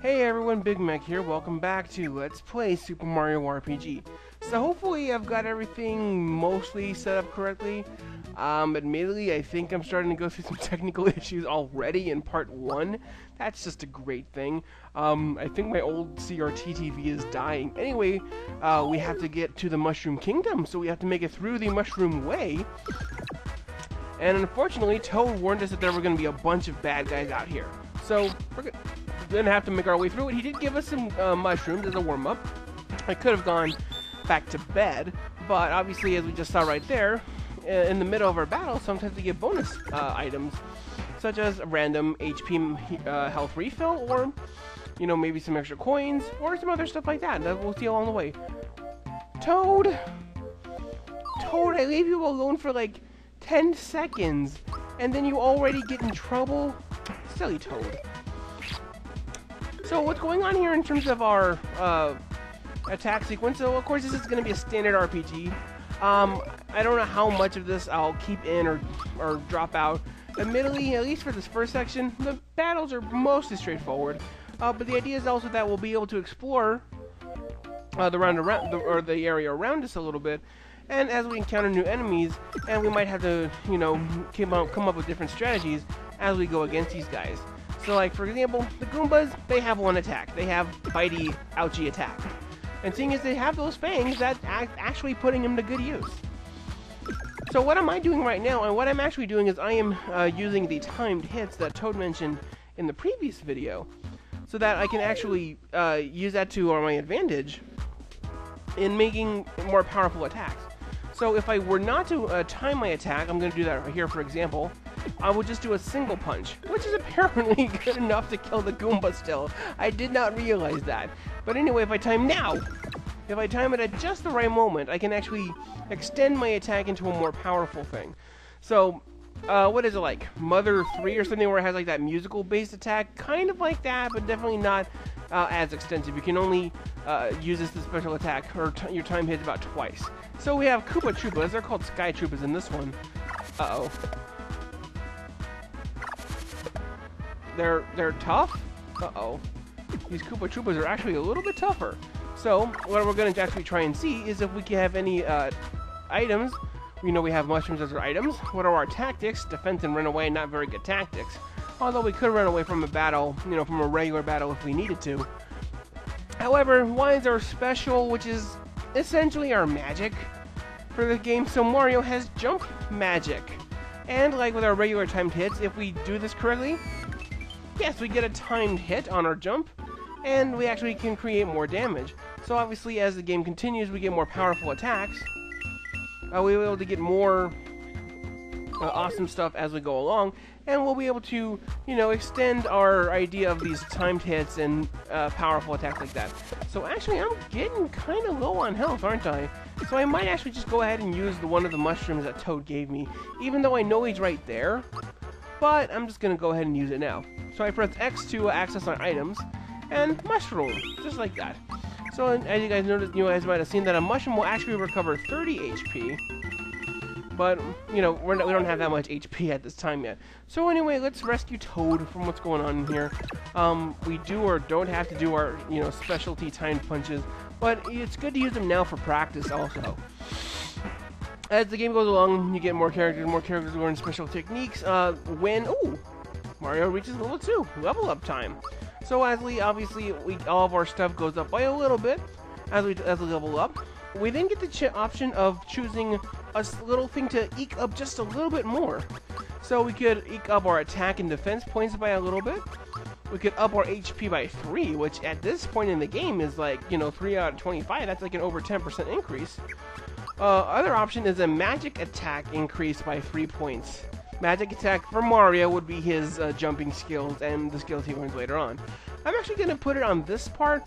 Hey everyone, Big Mac here. Welcome back to Let's Play Super Mario RPG. So hopefully I've got everything mostly set up correctly. Admittedly, I think I'm starting to go through some technical issues already in part 1. That's just a great thing. I think my old CRT TV is dying. Anyway, we have to get to the Mushroom Kingdom, so we have to make it through the Mushroom Way. And unfortunately, Toad warned us that there were going to be a bunch of bad guys out here. So we're gonna have to make our way through it. He did give us some mushrooms as a warm-up. I could have gone back to bed, but obviously, as we just saw right there, in the middle of our battle, sometimes we get bonus items, such as a random HP health refill, or maybe some extra coins, or some other stuff like that we'll see along the way. Toad, I leave you alone for like 10 seconds, and then you already get in trouble. Silly Toad. So what's going on here in terms of our attack sequence? So of course this is going to be a standard RPG. I don't know how much of this I'll keep in or drop out. Admittedly, at least for this first section, the battles are mostly straightforward. But the idea is also that we'll be able to explore the area around us a little bit. And as we encounter new enemies, and we might have to, come up with different strategies as we go against these guys. So, like, for example, the Goombas, they have one attack. They have bitey, ouchy attack. And seeing as they have those fangs, that's actually putting them to good use. So what am I doing right now? And what I'm actually doing is I am using the timed hits that Toad mentioned in the previous video, so that I can actually use that to my advantage in making more powerful attacks. So if I were not to time my attack, I'm going to do that right here, for example, I would just do a single punch, which is apparently good enough to kill the Goomba still. I did not realize that. But anyway, if I time it at just the right moment, I can actually extend my attack into a more powerful thing. So, what is it like? Mother 3 or something where it has like that musical-based attack? Kind of like that, but definitely not as extensive. You can only use this special attack, or your time hits about twice. So we have Koopa Troopas. They're called Sky Troopas in this one. Uh-oh. They're tough? Uh-oh. These Koopa Troopas are actually a little bit tougher. So, what we're going to actually try and see is if we can have any items. We know we have mushrooms as our items. What are our tactics? Defense and run away, not very good tactics. Although we could run away from a battle, from a regular battle if we needed to. However, why is our special, which is essentially our magic for the game? So Mario has jump magic. And like with our regular timed hits, if we do this correctly, yes, we get a timed hit on our jump, and we actually can create more damage. So obviously, as the game continues, we get more powerful attacks. We'll be able to get more awesome stuff as we go along, and we'll be able to, extend our idea of these timed hits and powerful attacks like that. So actually, I'm getting kind of low on health, aren't I? So I might actually just go ahead and use one of the mushrooms that Toad gave me, even though I know he's right there. But I'm just going to go ahead and use it now. So I press X to access our items, and mushroom, just like that. So as you guys noticed, you guys might have seen that a mushroom will actually recover 30 HP. But, we don't have that much HP at this time yet. So anyway, let's rescue Toad from what's going on here. We do or don't have to do our, specialty timed punches, but it's good to use them now for practice also. As the game goes along, you get more characters learn special techniques. Mario reaches level 2, level up time. So as obviously all of our stuff goes up by a little bit as we level up. We then get the option of choosing a little thing to eke up just a little bit more. So we could eke up our attack and defense points by a little bit. We could up our HP by 3, which at this point in the game is like, 3 out of 25. That's like an over 10% increase. Other option is a magic attack increase by 3 points. Magic attack for Mario would be his jumping skills and the skills he learns later on. I'm actually going to put it on this part.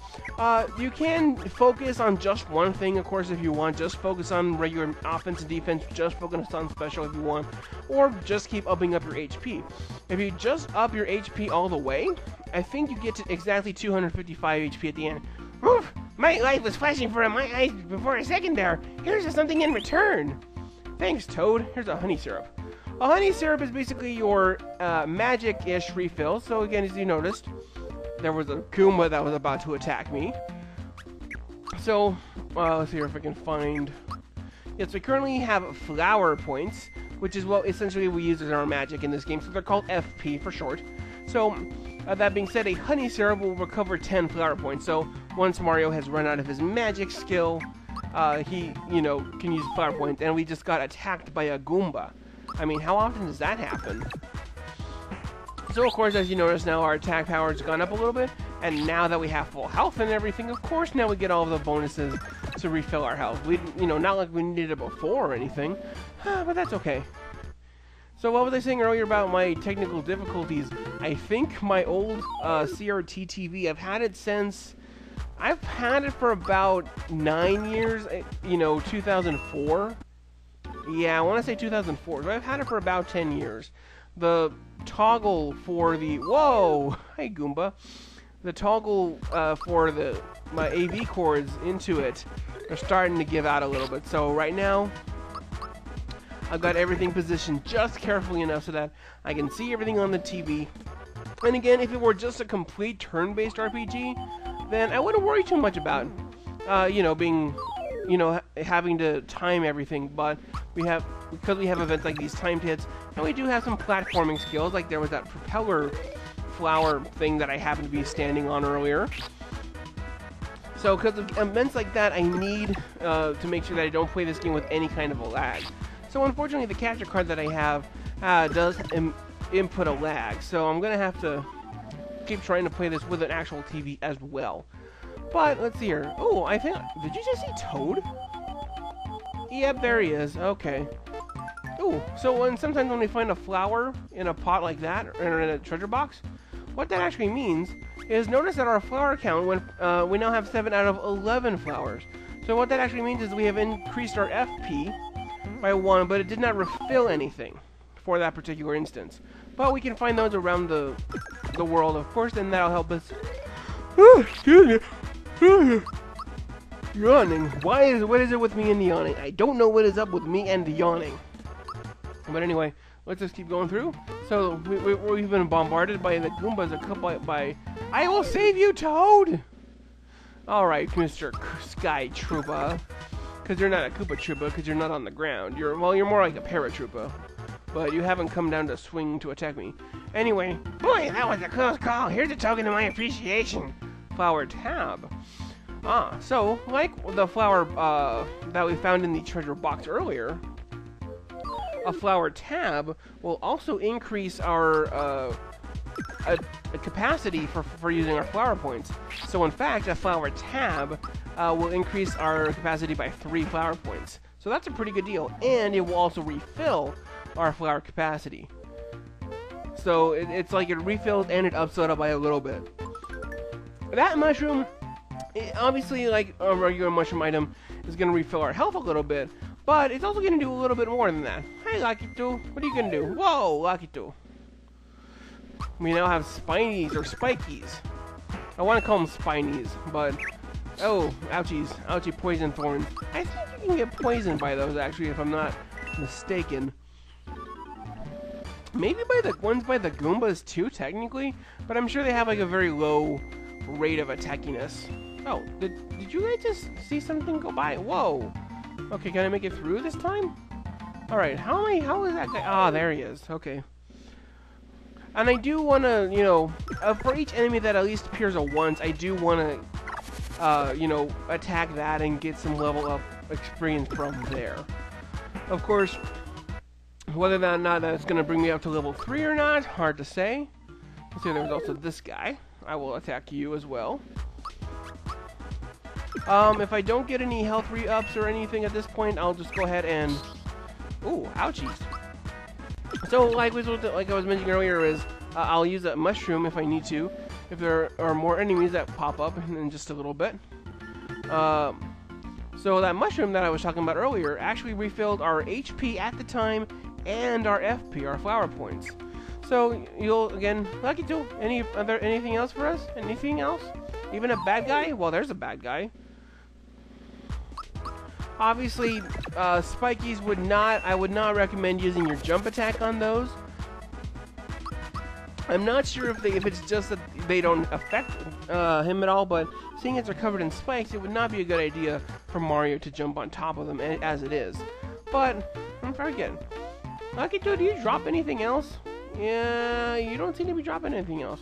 You can focus on just one thing, of course, if you want. Just focus on regular offense and defense. Just focus on special if you want. Or just keep upping up your HP. If you just up your HP all the way, I think you get to exactly 255 HP at the end. Oof! My life was flashing before my eyes before a second there. Here's something in return. Thanks, Toad. Here's a honey syrup. A honey syrup is basically your magic-ish refill. So again, as you noticed, there was a Goomba that was about to attack me. So, let's see if I can find... Yes, we currently have flower points, which is what essentially we use as our magic in this game, so they're called FP for short. So, that being said, a honey syrup will recover 10 flower points, so once Mario has run out of his magic skill, he, you know, can use flower points, and we just got attacked by a Goomba. I mean, how often does that happen? So, of course, as you notice now, our attack power has gone up a little bit, and now that we have full health and everything, of course, now we get all of the bonuses to refill our health. We, you know, not like we needed it before or anything, but that's okay. So what was I saying earlier about my technical difficulties? I think my old CRT TV, I've had it for about 9 years, you know, 2004. Yeah, I want to say 2004, so I've had it for about 10 years. The toggle for the... Whoa! Hi, Goomba. The toggle for my AV cords into it are starting to give out a little bit. So right now, I've got everything positioned just carefully enough so that I can see everything on the TV. And again, if it were just a complete turn-based RPG, then I wouldn't worry too much about, you know, being, you know, having to time everything. But because we have events like these timed hits, and we do have some platforming skills, like there was that propeller flower thing that I happened to be standing on earlier. So because of events like that, I need to make sure that I don't play this game with any kind of a lag. So unfortunately, the capture card that I have does input a lag, so I'm going to have to keep trying to play this with an actual TV as well. But let's see here. Oh, I think... Did you just see Toad? Yep, there he is. Okay. Oh, so sometimes when we find a flower in a pot like that, or in a treasure box, what that actually means is, notice that our flower count, we now have 7 out of 11 flowers. So what that actually means is we have increased our FP by 1, but it did not refill anything for that particular instance. But we can find those around the world, of course, and that'll help us. Excuse me. Yawning. What is it with me and the yawning? I don't know what is up with me and the yawning. But anyway, let's just keep going through. So we've been bombarded by the Goombas by I will save you, Toad! Alright, Mr. Sky Troopa. Because you're not a Koopa Troopa, because you're not on the ground. You're more like a Paratroopa. But you haven't come down to swing to attack me. Anyway, boy, that was a close call. Here's a token of my appreciation. Flower tab. So, like the flower that we found in the treasure box earlier, a flower tab will also increase our a capacity for using our flower points. So in fact, a flower tab will increase our capacity by 3 flower points. So that's a pretty good deal, and it will also refill our flower capacity. So it's like it refills and it ups it up by a little bit. That mushroom, obviously, like a regular mushroom item, is going to refill our health a little bit, but it's also going to do a little bit more than that. Hey, Lakitu, what are you going to do? Whoa, Lakitu. We now have Spinies, or Spikies. I want to call them Spinies, but... Oh, ouchies. Ouchie poison thorns. I think you can get poisoned by those, actually, if I'm not mistaken. Maybe by the ones by the Goombas, too, technically, but I'm sure they have, like, a very low rate of attackiness. Oh, did you guys just see something go by? Whoa. Okay, can I make it through this time? Alright, how is that guy? Ah, there he is. Okay. And I do want to, you know, for each enemy that at least appears once, I do want to, you know, attack that and get some level up experience from there. Of course, whether or not that's going to bring me up to level 3 or not, hard to say. Let's see, there's also this guy. I will attack you as well. If I don't get any health re-ups or anything at this point, I'll just go ahead and... Ooh, ouchies. So, like I was mentioning earlier, is I'll use that mushroom if I need to, if there are more enemies that pop up in just a little bit. So that mushroom that I was talking about earlier actually refilled our HP at the time and our FP, our flower points. So you'll again, Lakitu, anything else for us? Anything else? Even a bad guy? Well, there's a bad guy. Obviously, Spikies I would not recommend using your jump attack on those. I'm not sure if it's just that they don't affect him at all, but seeing as they're covered in spikes, it would not be a good idea for Mario to jump on top of them as it is. But I'm forgetting. Lucky Toad, do you drop anything else? Yeah, you don't seem to be dropping anything else.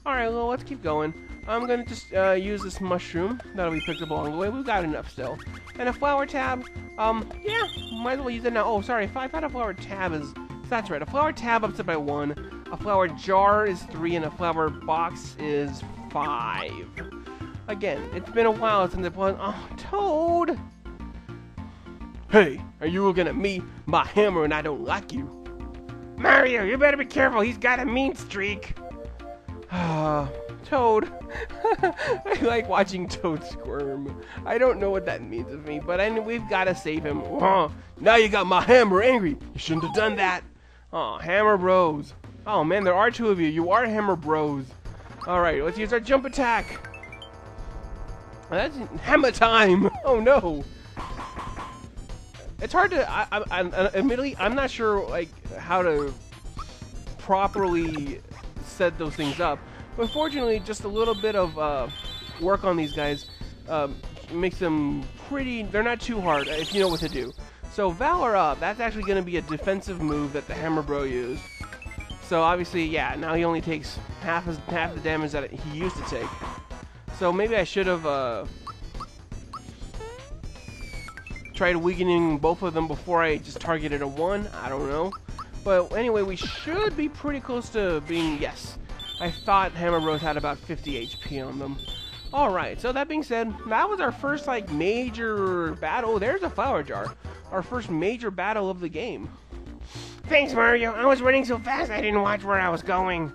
Alright, well, let's keep going. I'm going to just use this mushroom that'll be picked up along the way. We've got enough still. And a flower tab. Yeah, might as well use it now. Oh, sorry, I thought a flower tab is... That's right, a flower tab ups it by 1. A flower jar is 3, and a flower box is 5. Again, it's been a while since I played... Oh, Toad! Hey, are you gonna meet my hammer and I don't like you? Mario, you better be careful, he's got a mean streak. Toad. I like watching Toad squirm. I don't know what that means of me, but we've got to save him. Now you got my hammer angry. You shouldn't have done that. Oh, Hammer Bros. Oh man, there are 2 of you. You are Hammer Bros. Alright, let's use our jump attack. That's hammer time. Oh no. It's hard to, admittedly, I'm not sure like how to properly set those things up. But fortunately, just a little bit of work on these guys makes them pretty... They're not too hard if you know what to do. So Valor Up, that's actually going to be a defensive move that the Hammer Bro used. So obviously, yeah, now he only takes half the damage that he used to take. So maybe I should have tried weakening both of them before I just targeted a 1. I don't know. But anyway, we should be pretty close to being... Yes. I thought Hammer Bros had about 50 HP on them. Alright, so that being said, that was our first, like, major battle. There's a flower jar. Our first major battle of the game. Thanks, Mario. I was running so fast I didn't watch where I was going.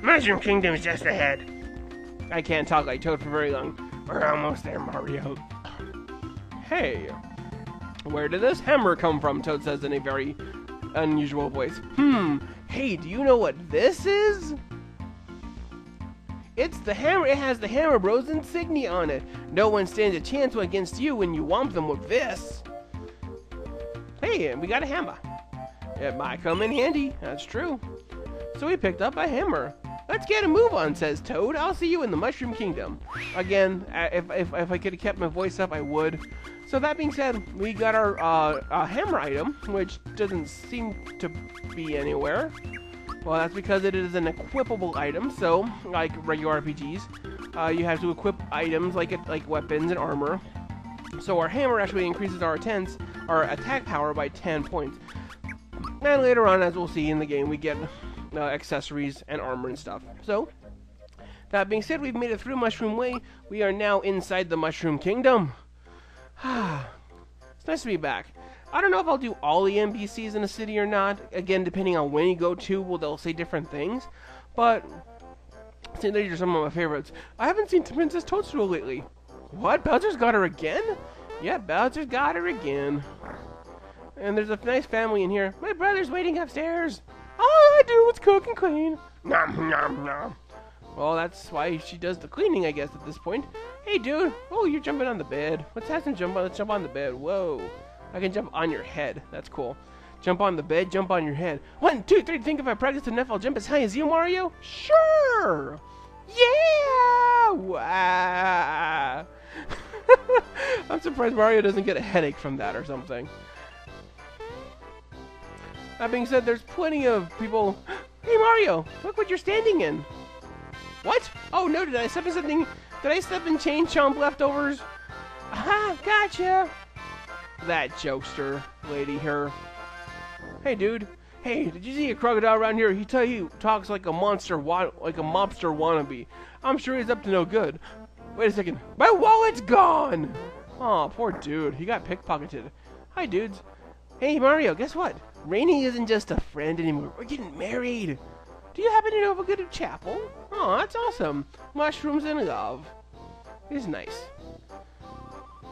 Mushroom Kingdom's just ahead. I can't talk like Toad for very long. We're almost there, Mario. Hey. Where did this hammer come from? Toad says in a very unusual voice. Hey, do you know what this is? It's the hammer. It has the Hammer Bros insignia on it. No one stands a chance against you when you whomp them with this. Hey, we got a hammer. It might come in handy. That's true. So we picked up a hammer. Let's get a move on, says Toad. I'll see you in the Mushroom Kingdom. Again, if I could have kept my voice up, I would. So that being said, we got our hammer item, which doesn't seem to be anywhere. Well, that's because it is an equipable item. So, like regular RPGs, you have to equip items like weapons and armor. So our hammer actually increases our attack power by 10 points. And later on, as we'll see in the game, we get accessories and armor and stuff. So, that being said, we've made it through Mushroom Way. We are now inside the Mushroom Kingdom. It's nice to be back. I don't know if I'll do all the NPCs in the city or not. Again, depending on when you go to, well, they'll say different things. But, see, these are some of my favorites. I haven't seen Princess Toadstool lately. What? Bowser's got her again? Yeah, Bowser's got her again. And there's a nice family in here. My brother's waiting upstairs. All I do is cook and clean. Nom, nom, nom. Well, that's why she does the cleaning, I guess, at this point. Hey, dude. Oh, you're jumping on the bed. Let's have some jump on. Let's jump on the bed. Whoa. I can jump on your head. That's cool. Jump on the bed, jump on your head. 1, 2, 3. Think if I practice enough, I'll jump as high as you, Mario? Sure. Yeah. Wow. I'm surprised Mario doesn't get a headache from that or something. That being said, there's plenty of people... Hey, Mario, look what you're standing in. What? Oh, no, did I step in something? Did I step in Chain Chomp leftovers? Aha, gotcha. That jokester lady here. Hey, dude. Hey, did you see a crocodile around here? He talks like a mobster wannabe. I'm sure he's up to no good. Wait a second. My wallet's gone! Aw, poor dude. He got pickpocketed. Hi, dudes. Hey, Mario, guess what? Rainy isn't just a friend anymore. We're getting married. Do you happen to know of a good chapel? Oh, that's awesome. Mushrooms and love. It's nice.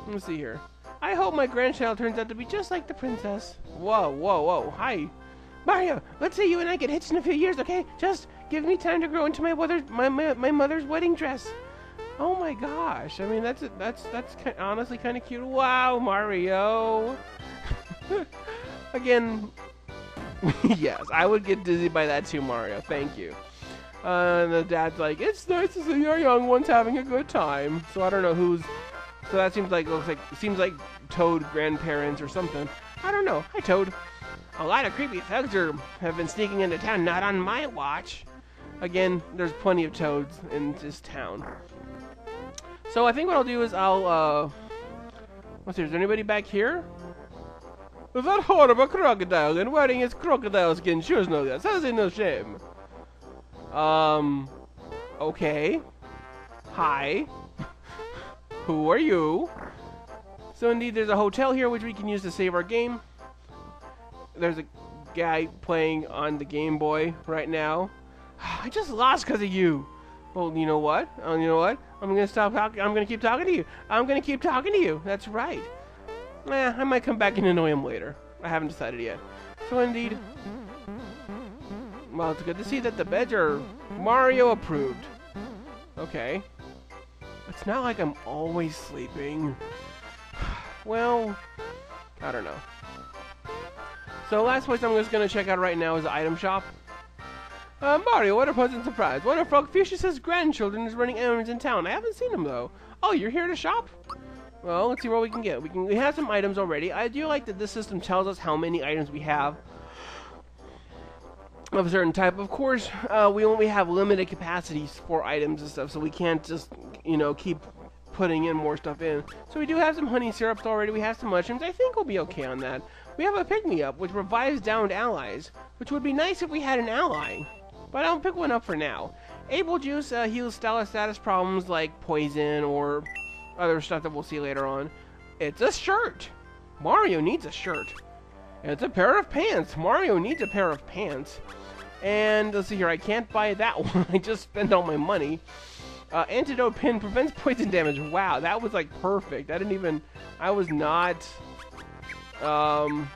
Let's see here. I hope my grandchild turns out to be just like the princess. Whoa, whoa, whoa. Hi. Mario, let's say you and I get hitched in a few years, okay? Just give me time to grow into my mother's wedding dress. Oh my gosh. I mean, that's honestly kind of cute. Wow, Mario. Again, Yes, I would get dizzy by that too, Mario. Thank you. And the dad's like, it's nice to see your young ones having a good time. So I don't know who's. So that seems like seems like Toad grandparents or something. I don't know. Hi, Toad. A lot of creepy thugs have been sneaking into town. Not on my watch. Again, there's plenty of Toads in this town. So I think what I'll do is I'll let's see. Is there anybody back here? Is that horrible crocodile and wearing his crocodile skin shoes? No, that says no shame. Okay. Hi. Who are you? So indeed, there's a hotel here which we can use to save our game. There's a guy playing on the Game Boy right now. I just lost because of you. Well, you know what? You know what? I'm gonna stop talking. I'm gonna keep talking to you. I'm gonna keep talking to you. That's right. I might come back and annoy him later. I haven't decided yet. So indeed, well, it's good to see that the beds are Mario approved. Okay. It's not like I'm always sleeping. Well, I don't know. So last place I'm just gonna check out right now is the item shop. Mario, what a pleasant surprise. One of Frogfucius's grandchildren is running errands in town. I haven't seen him though. Oh, you're here to shop? Well, let's see what we can get. We have some items already. I do like that this system tells us how many items we have of a certain type. Of course, we only have limited capacities for items and stuff, so we can't just, you know, keep putting in more stuff in. So we do have some honey syrups already. We have some mushrooms. I think we'll be okay on that. We have a pick-me-up, which revives downed allies, which would be nice if we had an ally. But I'll pick one up for now. Able Juice heals status problems like poison or other stuff that we'll see later on. It's a shirt. Mario needs a shirt. It's a pair of pants. Mario needs a pair of pants. And let's see here. I can't buy that one. I just spent all my money. Antidote pin prevents poison damage. Wow, that was like perfect. I didn't even. I was not. Well,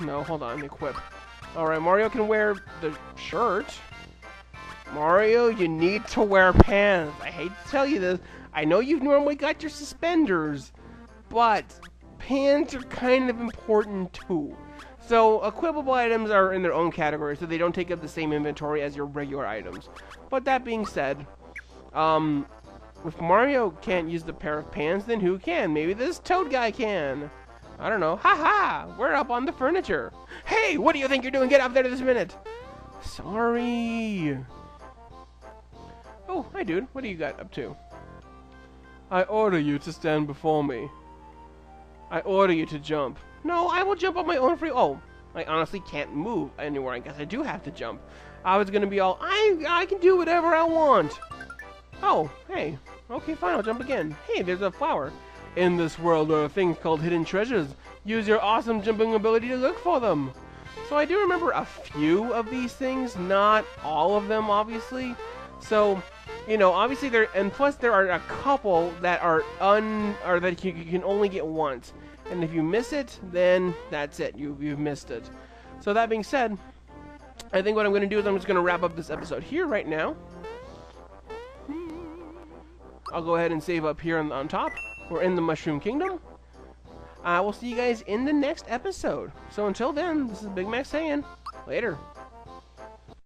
no. Hold on. Equip. All right. Mario can wear the shirt. Mario, you need to wear pants. I hate to tell you this. I know you've normally got your suspenders, but pants are kind of important too. So, equipable items are in their own category, so they don't take up the same inventory as your regular items. But that being said, if Mario can't use the pair of pants, then who can? Maybe this Toad guy can. I don't know. Haha! We're up on the furniture. Hey, what do you think you're doing? Get up there this minute. Sorry. Oh, hi, dude. What do you got up to? I order you to stand before me. I order you to jump. No, I will jump on my own free... Oh, I honestly can't move anywhere. I guess I do have to jump. I was gonna be all, I can do whatever I want. Oh, hey. Okay, fine, I'll jump again. Hey, there's a flower. In this world there are things called hidden treasures. Use your awesome jumping ability to look for them. So I do remember a few of these things, not all of them, obviously. So, you know, obviously there, and plus there are a couple that are or that you can only get once. And if you miss it, then that's it. You've missed it. So that being said, I think what I'm going to do is I'm just going to wrap up this episode here right now. I'll go ahead and save up here on top. We're in the Mushroom Kingdom. We'll see you guys in the next episode. So until then, this is Big Mac saying, later.